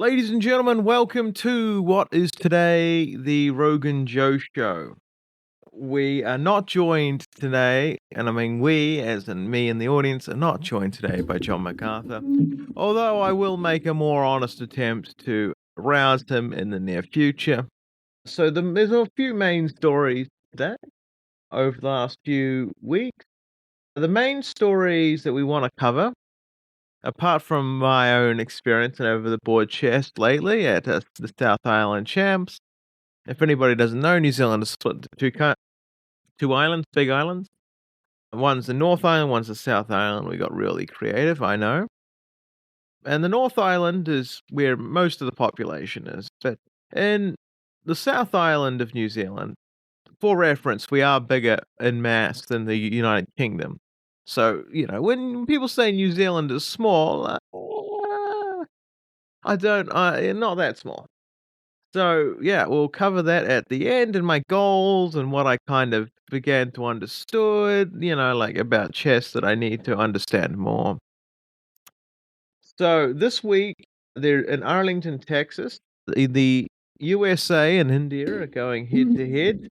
Ladies and gentlemen, welcome to what is today the Rogan Joe Show. We are not joined today, and I mean we, as in me and the audience, are not joined today by John MacArthur, although I will make a more honest attempt to rouse him in the near future. So there's a few main stories today over the last few weeks. The main stories that we want to cover, apart from my own experience and over the board chess lately at the South Island Champs. If anybody doesn't know, New Zealand is split into two islands, big islands. One's the North Island, one's the South Island. We got really creative, I know. And the North Island is where most of the population is. But in the South Island of New Zealand, for reference, we are bigger in mass than the United Kingdom. So, when people say New Zealand is small, not that small. So, yeah, we'll cover that at the end and my goals and what I kind of began to understood, like about chess that I need to understand more. So this week, they're in Arlington, Texas. The USA and India are going head to head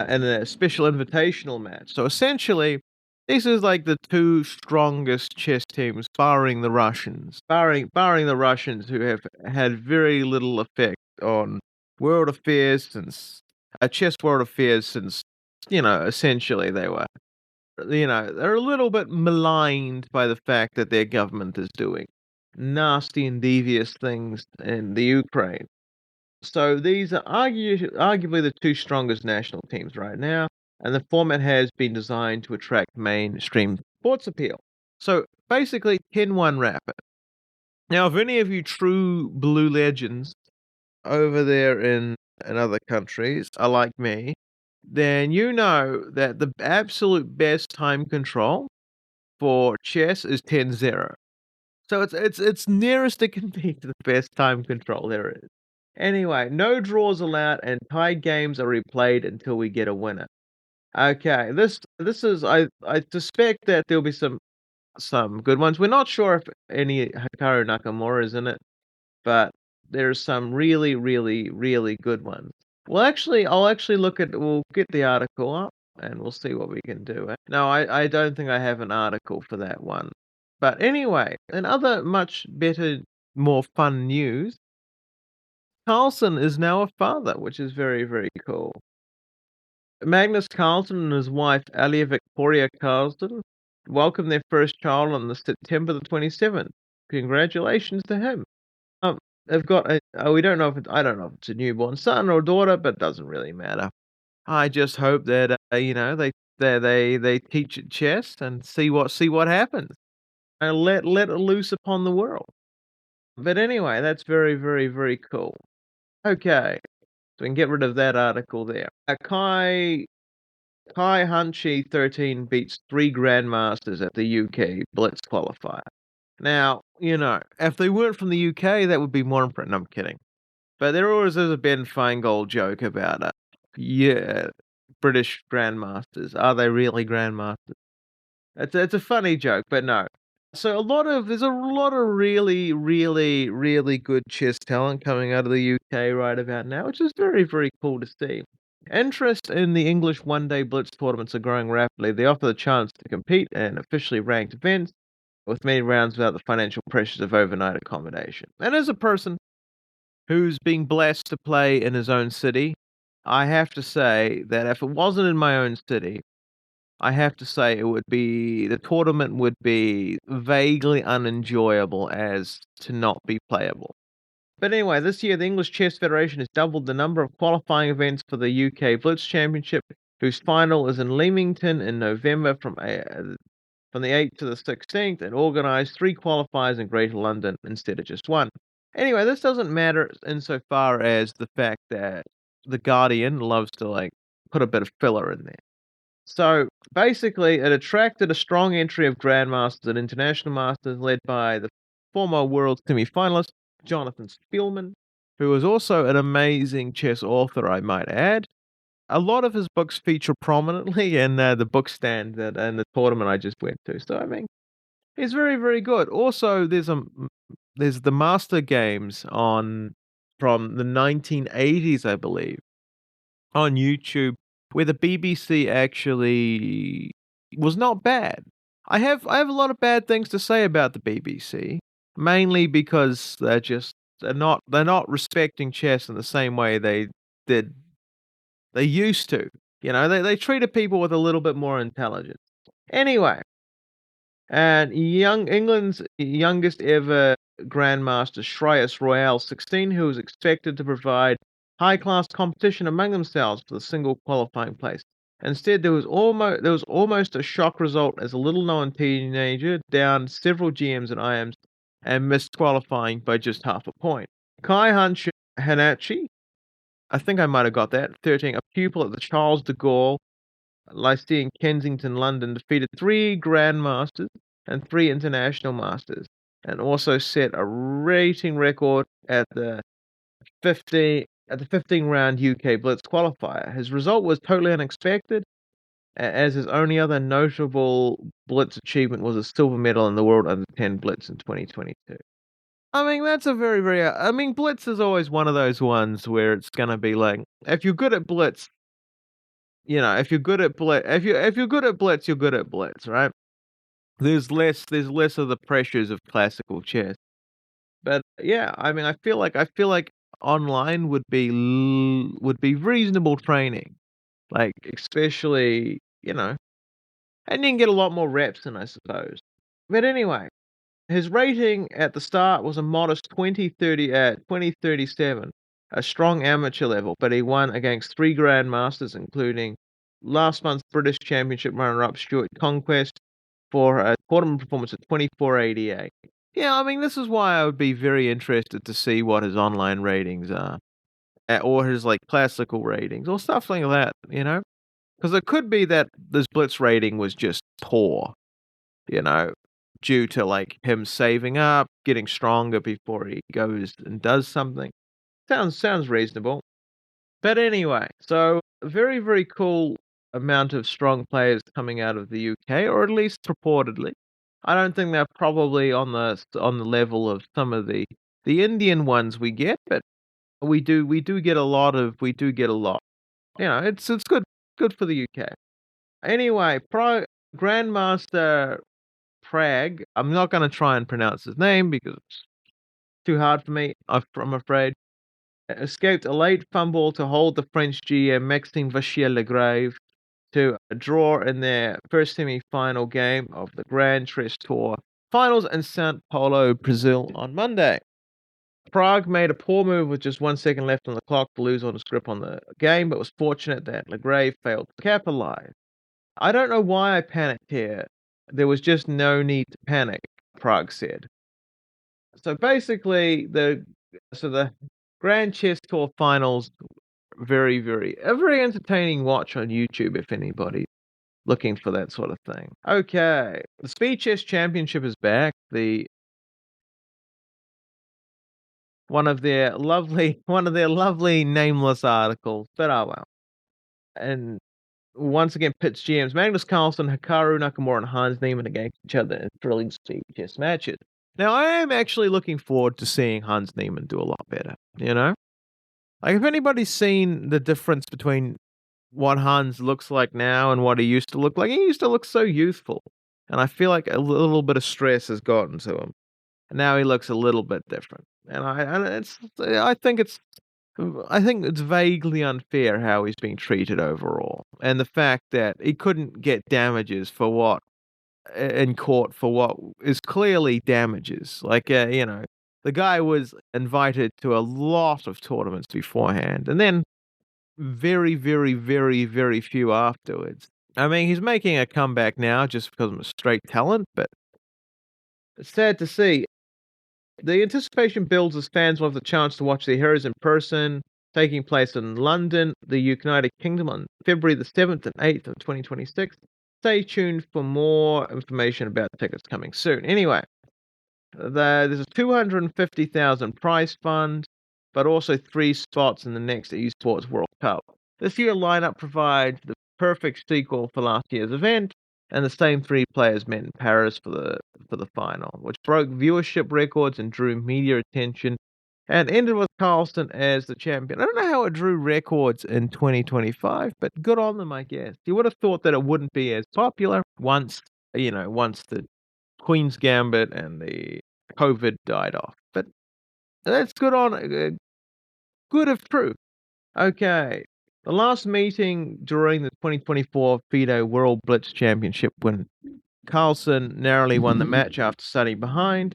in a special invitational match. So essentially, this is like the two strongest chess teams, barring the Russians, barring the Russians who have had very little effect on world affairs since chess world affairs since essentially they're a little bit maligned by the fact that their government is doing nasty and devious things in the Ukraine. So these are arguably the two strongest national teams right now, and the format has been designed to attract mainstream sports appeal. So basically, 10-1 rapid. Now, if any of you true blue legends over there in other countries are like me, then you know that the absolute best time control for chess is 10-0. So it's nearest it can be to the best time control there is. Anyway, no draws allowed and tied games are replayed until we get a winner. Okay, this is I suspect that there'll be some good ones. We're not sure if any Hikaru Nakamura is in it, but there's some really, really, really good ones. Well, actually, we'll get the article up and we'll see what we can do. No, I don't think I have an article for that one. But anyway, in other much better, more fun news, Carlsen is now a father, which is very, very cool. Magnus Carlsen and his wife, Alia Victoria Carlsen, welcomed their first child on September the 27th. Congratulations to him. They've got we don't know I don't know if it's a newborn son or daughter, but it doesn't really matter. I just hope that they teach at chess and see what happens and let it loose upon the world. But anyway, that's very, very, very cool. Okay, so we can get rid of that article there. Kai Hanache 13 beats 3 Grandmasters at the UK Blitz qualifier. Now, if they weren't from the UK, that would be more impressive. No, I'm kidding. But there always is a Ben Feingold joke about it. Yeah, British Grandmasters. Are they really Grandmasters? It's a funny joke, but no. So there's a lot of really, really, really good chess talent coming out of the UK right about now, which is very, very cool to see. Interest in the English one-day blitz tournaments are growing rapidly. They offer the chance to compete in officially ranked events with many rounds without the financial pressures of overnight accommodation. And as a person who's being blessed to play in his own city, I have to say that if it wasn't in my own city, I have to say the tournament would be vaguely unenjoyable as to not be playable. But anyway, this year the English Chess Federation has doubled the number of qualifying events for the UK Blitz Championship, whose final is in Leamington in November from the 8th to the 16th, and organised 3 qualifiers in Greater London instead of just 1. Anyway, this doesn't matter insofar as the fact that The Guardian loves to, put a bit of filler in there. So, basically, it attracted a strong entry of Grandmasters and International Masters led by the former world semi-finalist, Jonathan Spielman, who is also an amazing chess author, I might add. A lot of his books feature prominently in the book stand and the tournament I just went to. So, I mean, he's very, very good. Also, there's there's the Master Games on from the 1980s, I believe, on YouTube, where the BBC actually was not bad. I have a lot of bad things to say about the BBC, mainly because they're not respecting chess in the same way did they used to. They treated people with a little bit more intelligence. Anyway, and England's youngest ever Grandmaster, Shreyas Royale 16, who was expected to provide high-class competition among themselves for the single qualifying place. Instead, there was almost a shock result as a little-known teenager downed several GMs and IMs and missed qualifying by just half a point. Kai Hanache, I think I might have got that, 13, a pupil at the Charles de Gaulle Lyceum, Kensington, London, defeated 3 Grandmasters and 3 International Masters, and also set a rating record at the 15-round UK Blitz qualifier. His result was totally unexpected, as his only other notable Blitz achievement was a silver medal in the World Under 10 Blitz in 2022. I mean, that's a very, very. I mean, Blitz is always one of those ones where it's gonna be like, if you're good at Blitz, if you're good at blitz, if you're good at blitz, you're good at blitz, right? There's less of the pressures of classical chess. But yeah, I mean, I feel like online would be reasonable training, like especially and you can get a lot more reps in, I suppose. But anyway, his rating at the start was a modest 2037, a strong amateur level, but he won against 3 grandmasters, including last month's British Championship runner-up Stuart Conquest for a tournament performance at 2488. Yeah, I mean, this is why I would be very interested to see what his online ratings are, or his like classical ratings, or stuff like that. Because it could be that this Blitz rating was just poor, you know, due to like him saving up, getting stronger before he goes and does something. Sounds reasonable. But anyway, so very, very cool amount of strong players coming out of the UK, or at least purportedly. I don't think they're probably on the level of some of the Indian ones we get, but we do get a lot of we do get a lot. It's good for the UK. Anyway, Pro Grandmaster Prague. I'm not going to try and pronounce his name because it's too hard for me. I'm afraid. Escaped a late fumble to hold the French GM Maxime Vachier-Lagrave to a draw in their first semi-final game of the Grand Chess Tour finals in São Paulo, Brazil on Monday. Prague made a poor move with just 1 second left on the clock to lose on his grip on the game, but was fortunate that Lagrave failed to capitalize. I don't know why I panicked here. There was just no need to panic, Prague said. So basically, the Grand Chess Tour finals, a very entertaining watch on YouTube if anybody's looking for that sort of thing. Okay, the Speed Chess Championship is back. One of their lovely nameless articles, but oh well. And once again, pits GMs Magnus Carlsen, Hikaru Nakamura, and Hans Niemann against each other in thrilling speed chess matches. Now, I am actually looking forward to seeing Hans Niemann do a lot better. Like, if anybody's seen the difference between what Hans looks like now and what he used to look like, he used to look so youthful. And I feel like a little bit of stress has gotten to him. And now he looks a little bit different. I think it's vaguely unfair how he's being treated overall. And the fact that he couldn't get damages in court for what is clearly damages. Like, the guy was invited to a lot of tournaments beforehand, and then very, very, very, very few afterwards. I mean, he's making a comeback now just because of a straight talent, but it's sad to see. The anticipation builds as fans will have the chance to watch their heroes in person, taking place in London, the United Kingdom, on February the 7th and 8th of 2026. Stay tuned for more information about tickets coming soon. Anyway, there's a 250,000 prize fund, but also 3 spots in the next Esports World Cup. This year's lineup provides the perfect sequel for last year's event. and the same 3 players met in Paris for the final, which broke viewership records and drew media attention, and ended with Carlsen as the champion. I don't know how it drew records in 2025, but good on them, I guess. You would have thought that it wouldn't be as popular once the Queen's Gambit and the COVID died off. But that's good if true. Okay. The last meeting during the 2024 FIDE World Blitz Championship, when Carlsen narrowly won the match after starting behind.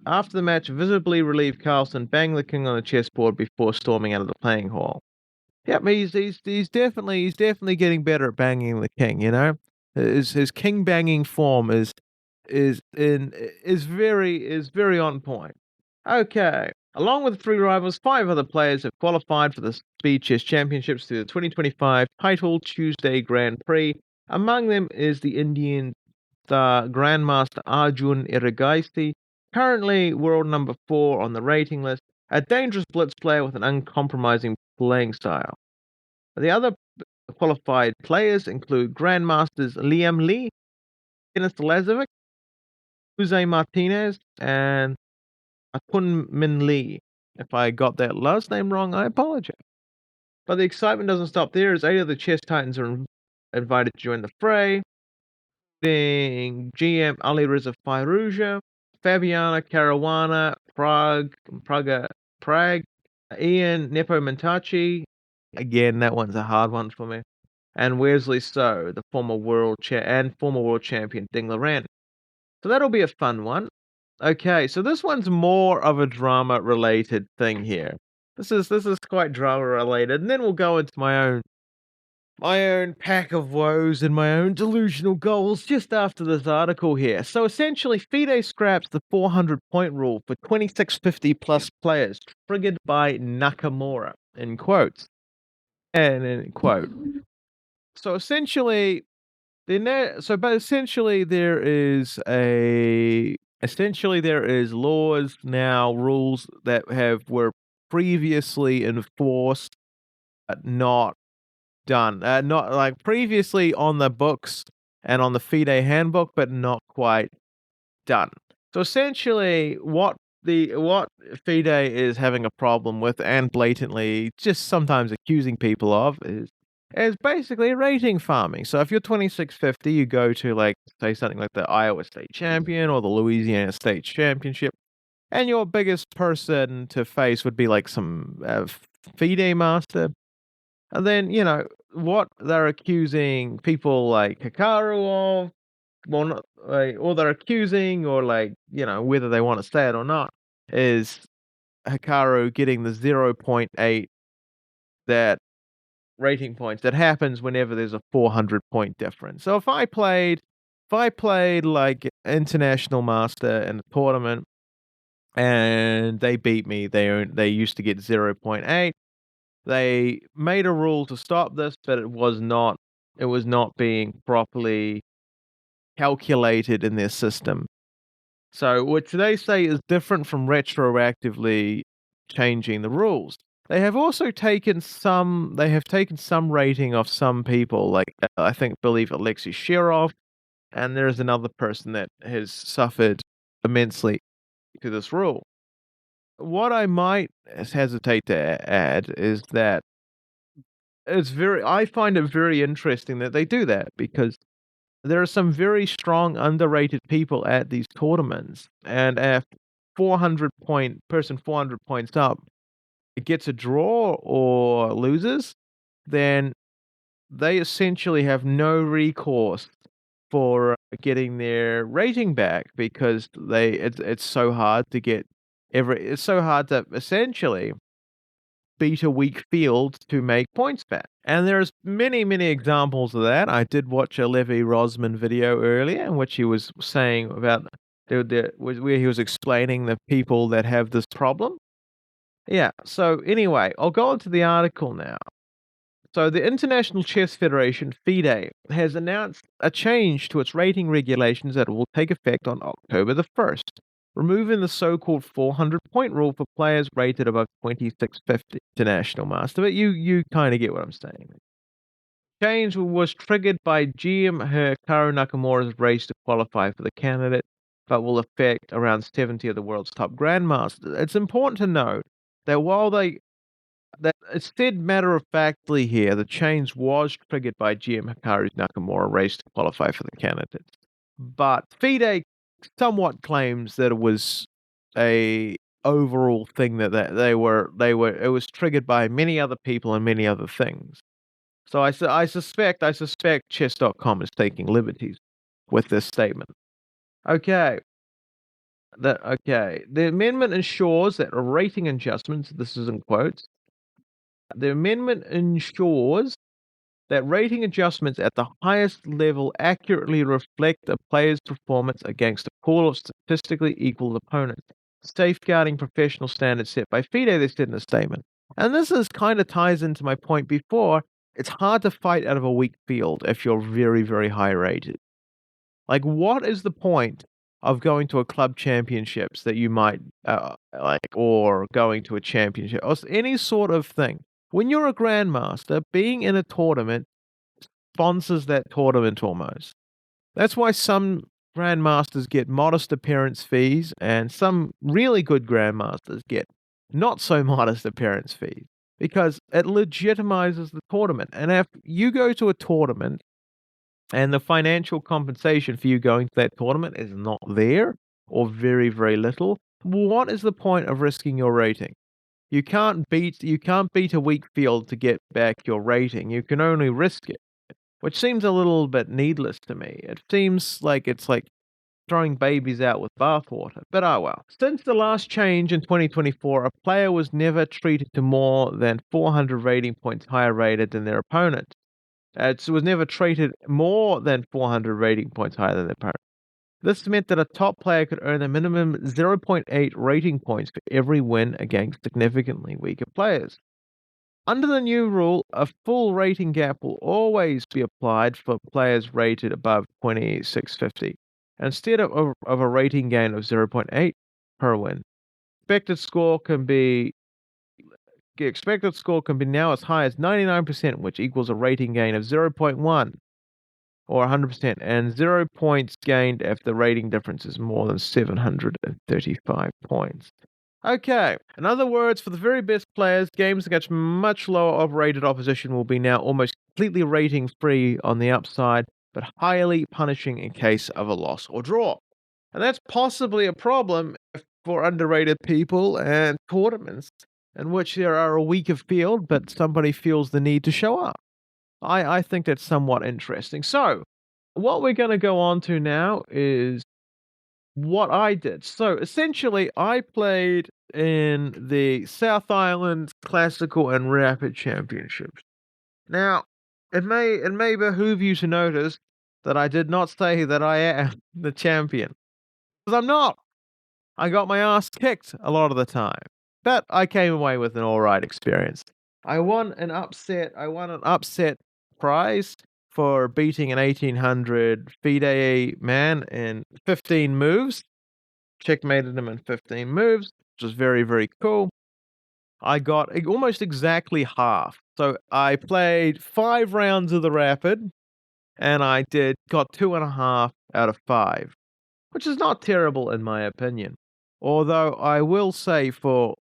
After the match, visibly relieved Carlsen banged the king on the chessboard before storming out of the playing hall. Yep, he's definitely getting better at banging the king. His king banging form is in is very on point. Okay. Along with the 3 rivals, 5 other players have qualified for the Speed Chess Championships through the 2025 Title Tuesday Grand Prix. Among them is the Indian star Grandmaster Arjun Erigaisi, currently world number 4 on the rating list, a dangerous blitz player with an uncompromising playing style. The other qualified players include Grandmasters Liam Lee, Dennis Lazovic, Jose Martinez, and Akun Min Lee. If I got that last name wrong, I apologize. But the excitement doesn't stop there, as 8 of the chess titans are invited to join the fray, being GM Ali Reza Fairuja, Fabiano Caruana, Prague, Ian Nepomentachi. Again, that one's a hard one for me. And Wesley So, the former world champion Ding Liren. So that'll be a fun one. Okay, so this one's more of a drama related thing here. This is quite drama related, and then we'll go into my own pack of woes and my own delusional goals just after this article here. So essentially, FIDE scraps the 400-point rule for 2650 plus players, triggered by Nakamura, in quotes. And in quote. So essentially, there is laws now, rules that were previously enforced, but not done. Not like previously on the books and on the FIDE handbook, but not quite done. So essentially, what FIDE is having a problem with, and blatantly just sometimes accusing people of, is basically rating farming. So if you're 2650, you go to, like, say something like the Iowa State Champion or the Louisiana State Championship, and your biggest person to face would be like some FIDE master. And then, what they're accusing people like Hikaru of, well, not, or they're accusing, or like, whether they want to say it or not, is Hikaru getting the 0.8 that rating points that happens whenever there's a 400-point difference. So if I played like international master in a tournament and they beat me, they used to get 0.8. They made a rule to stop this, but it was not being properly calculated in their system. So, which they say is different from retroactively changing the rules. They have also taken some rating off some people, like I believe Alexei Shirov, and there's another person that has suffered immensely to this rule. What I might hesitate to add is that I find it very interesting that they do that, because there are some very strong, underrated people at these tournaments, and if 400 points up gets a draw or loses, then they essentially have no recourse for getting their rating back, because it's so hard to essentially beat a weak field to make points back. And there's many, many examples of that. I did watch a Levi Rosman video earlier in which he was saying about where he was explaining the people that have this problem. Yeah, so anyway, I'll go into the article now. So the International Chess Federation, FIDE, has announced a change to its rating regulations that will take effect on October the 1st, removing the so-called 400-point rule for players rated above 2650 international master. But you kind of get what I'm saying. Change was triggered by GM Hikaru Nakamura's race to qualify for the candidate, but will affect around 70 of the world's top grandmasters. It's important to note that that it's said matter of factly here, the change was triggered by GM Hikaru Nakamura race to qualify for the candidate. But FIDE somewhat claims that it was a overall thing that it was triggered by many other people and many other things. So I suspect chess.com is taking liberties with this statement. Okay. The amendment ensures that rating adjustments, this is in quotes, the amendment ensures that rating adjustments at the highest level accurately reflect a player's performance against a pool of statistically equal opponents, safeguarding professional standards set by FIDE, they said in the statement. And this is kind of ties into my point before. It's hard to fight out of a weak field if you're very, very high rated. Like, what is the point of going to a club championships that you might or going to a championship or any sort of thing? When you're a grandmaster, being in a tournament sponsors that tournament almost. That's why some grandmasters get modest appearance fees, and some really good grandmasters get not so modest appearance fees because it legitimizes the tournament. And if you go to a tournament and the financial compensation for you going to that tournament is not there or very, very little, what is the point of risking your rating? You can't beat a weak field to get back your rating. You can only risk it, which seems a little bit needless to me. It seems like it's like throwing babies out with bathwater, but oh well. Since the last change in 2024, a player was never treated to more than 400 rating points higher rated than their opponent. It was never treated more than 400 rating points higher than their opponent. This meant that a top player could earn a minimum 0.8 rating points for every win against significantly weaker players. Under the new rule, a full rating gap will always be applied for players rated above 2650, instead of a rating gain of 0.8 per win. Expected score can be now as high as 99%, which equals a rating gain of 0.1 or 100%, and 0 points gained if the rating difference is more than 735 points. Okay, in other words, for the very best players, games against much lower rated opposition will be now almost completely rating free on the upside, but highly punishing in case of a loss or draw. And that's possibly a problem for underrated people and tournaments in which there are a weaker field, but somebody feels the need to show up. I think that's somewhat interesting. So, what we're going to go on to now is what I did. So, essentially, I played in the South Island Classical and Rapid Championships. Now, it may behoove you to notice that I did not say that I am the champion, because I'm not. I got my ass kicked a lot of the time, but I came away with an all right experience. I won an upset prize for beating an 1800 FIDE man in 15 moves. Checkmated him in 15 moves, which was very, very cool. I got almost exactly half. So I played 5 rounds of the Rapid, and I got 2.5 out of 5, which is not terrible in my opinion. Although I will say for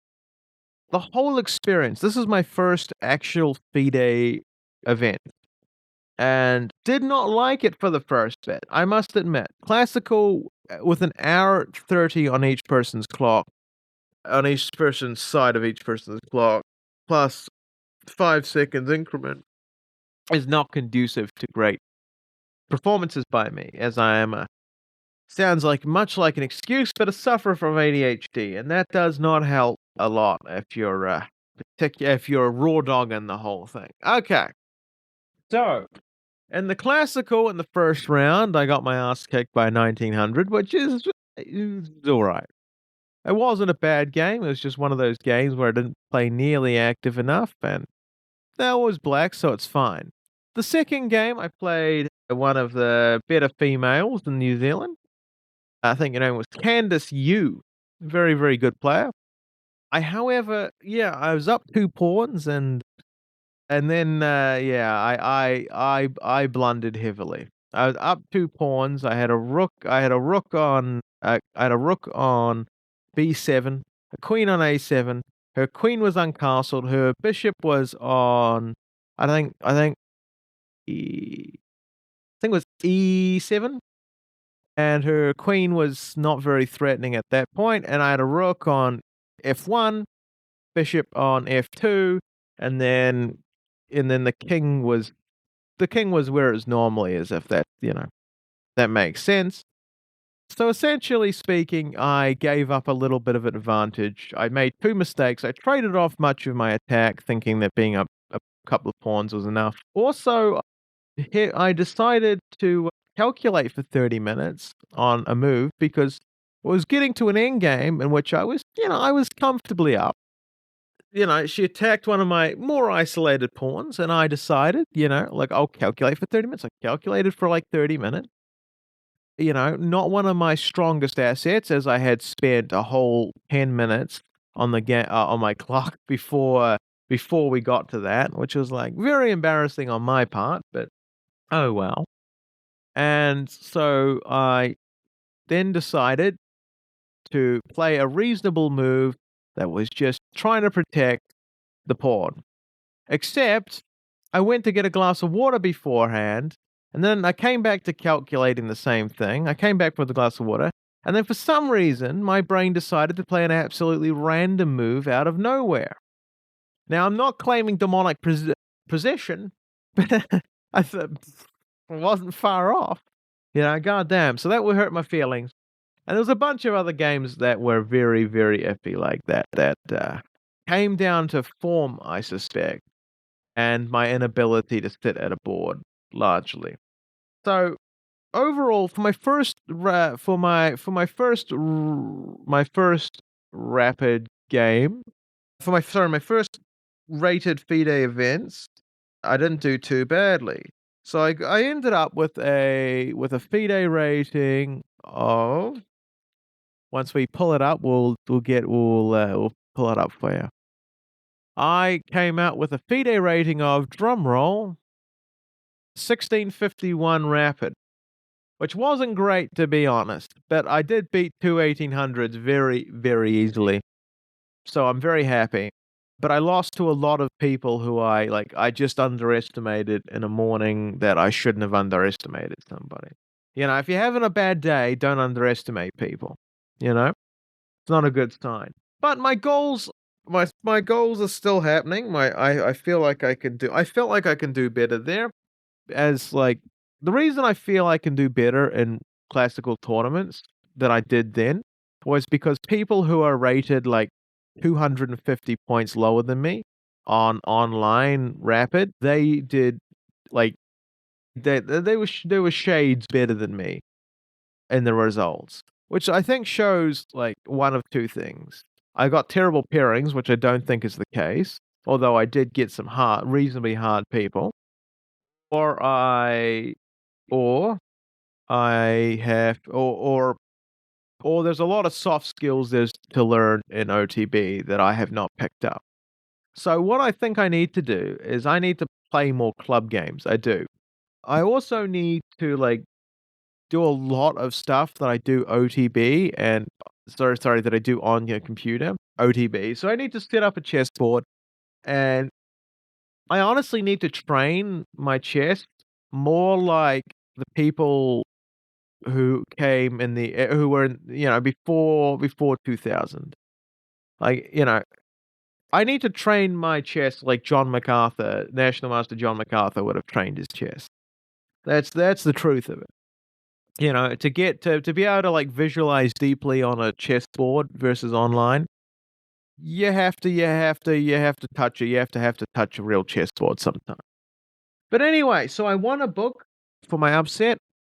the whole experience, this is my first actual FIDE event, and did not like it for the first bit, I must admit. Classical, with an hour 30 on each person's clock, on each person's side of each person's clock, plus 5 seconds increment, is not conducive to great performances by me, as I am sounds like much like an excuse, but a sufferer from ADHD, and that does not help a lot if you're raw dogging the whole thing. Okay, so in the classical, in the first round, I got my ass kicked by 1900, which is all right. It wasn't a bad game. It was just one of those games where I didn't play nearly active enough, and that was black, so it's fine. The second game, I played one of the better females in New Zealand. I think her name was Candice Yu. Very, very good player. I was up 2 pawns, and And then, I blundered heavily. I was up 2 pawns. I had a rook on B7, a queen on A7. Her queen was uncastled. Her bishop was on, I think it was E7, and her queen was not very threatening at that point. And I had a rook on F1, bishop on F2, and then the king was where it normally is, if that makes sense. So essentially speaking, I gave up a little bit of advantage. I made 2 mistakes. I traded off much of my attack, thinking that being up a couple of pawns was enough. Also, here I decided to calculate for 30 minutes on a move because I was getting to an end game in which I was comfortably up. She attacked one of my more isolated pawns, and I decided, like, I'll calculate for 30 minutes. I calculated for like 30 minutes. Not one of my strongest assets, as I had spent a whole 10 minutes on on my clock before we got to that, which was like very embarrassing on my part, but oh well. And so I then decided to play a reasonable move that was just trying to protect the pawn. Except I went to get a glass of water beforehand, and then I came back to calculating the same thing. I came back with a glass of water, and then for some reason, my brain decided to play an absolutely random move out of nowhere. Now, I'm not claiming demonic possession, but I thought it wasn't far off. Goddamn. So that would hurt my feelings. And there was a bunch of other games that were very, very iffy like that came down to form, I suspect, and my inability to sit at a board largely. So overall, for my first rapid game, my first rated FIDE events, I didn't do too badly. So I ended up with a FIDE rating of, once we pull it up, we'll pull it up for you. I came out with a FIDE rating of, drumroll, 1651 rapid, which wasn't great to be honest, but I did beat two 1800s very, very easily. So I'm very happy. But I lost to a lot of people who I just underestimated in a morning that I shouldn't have underestimated somebody. If you're having a bad day, don't underestimate people. It's not a good sign. But my goals are still happening. I feel like I felt like I can do better there. As like the reason I feel I can do better in classical tournaments than I did then was because people who are rated like 250 points lower than me on online rapid, they did like they were shades better than me in the results, which I think shows like one of two things. I got terrible pairings, which I don't think is the case, although I did get some reasonably hard people, or or I have, or there's a lot of soft skills there's to learn in OTB that I have not picked up. So what I think I need to do is I need to play more club games. I do. I also need to do a lot of stuff that I do OTB and sorry that I do on your computer OTB. So I need to set up a chessboard, and I honestly need to train my chess more like the people who came in the who were in, before 2000. Like, I need to train my chess like John MacArthur, National Master John MacArthur would have trained his chess. That's the truth of it. To be able to visualize deeply on a chessboard versus online, you have to touch it. You have to touch a real chessboard sometime. But anyway, so I won a book for my upset,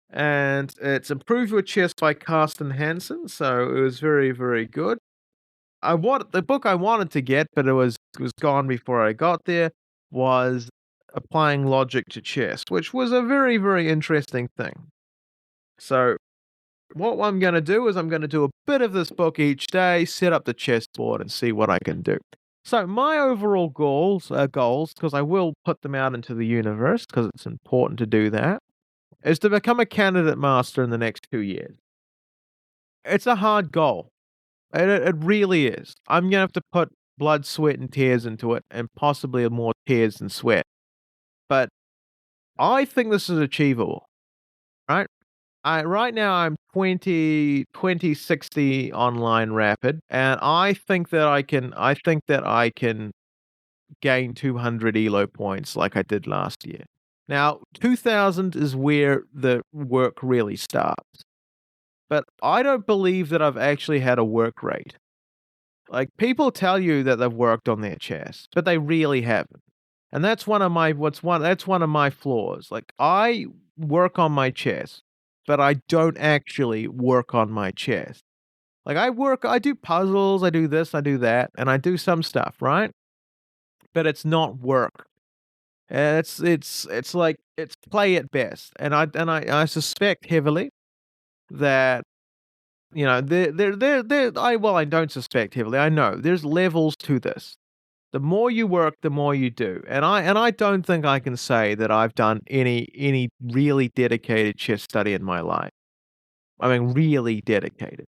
and it's Improve Your Chess by Carsten Hansen. So it was very, very good. The book I wanted to get, but it was gone before I got there, was Applying Logic to Chess, which was a very, very interesting thing. So what I'm going to do is I'm going to do a bit of this book each day, set up the chessboard, and see what I can do. So my overall goals, because I will put them out into the universe because it's important to do that, is to become a candidate master in the next 2 years. It's a hard goal. It really is. I'm gonna have to put blood, sweat, and tears into it, and possibly more tears than sweat. But I think this is achievable, right? Right now I'm 20 60 online rapid, and I think that I can gain 200 elo points like I did last year. Now, 2000 is where the work really starts. But I don't believe that I've actually had a work rate. Like, people tell you that they've worked on their chess, but they really haven't. And that's one of my flaws. Like, I work on my chess, but I don't actually work on my chess. Like, I do puzzles, I do this, I do that, and I do some stuff, right? But it's not work. It's like it's play at best. And I suspect heavily that I don't suspect heavily. I know there's levels to this. The more you work, the more you do. And I don't think I can say that I've done any really dedicated chess study in my life. I mean, really dedicated.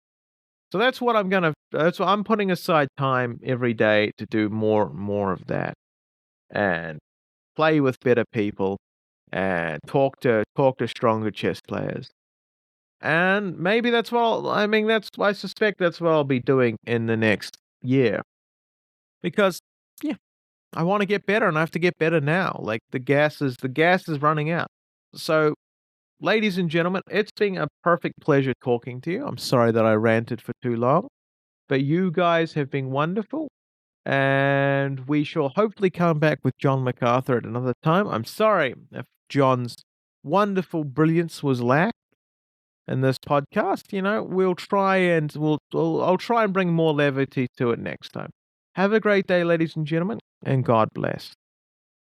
So that's what I'm putting aside time every day to do more of that and play with better people and talk to stronger chess players. And maybe I mean, I suspect that's what I'll be doing in the next year. Because, yeah, I want to get better and I have to get better now. Like the gas is running out. So, ladies and gentlemen, it's been a perfect pleasure talking to you. I'm sorry that I ranted for too long, but you guys have been wonderful. And we shall hopefully come back with John MacArthur at another time. I'm sorry if John's wonderful brilliance was lacked in this podcast. I'll try and bring more levity to it next time. Have a great day, ladies and gentlemen, and God bless.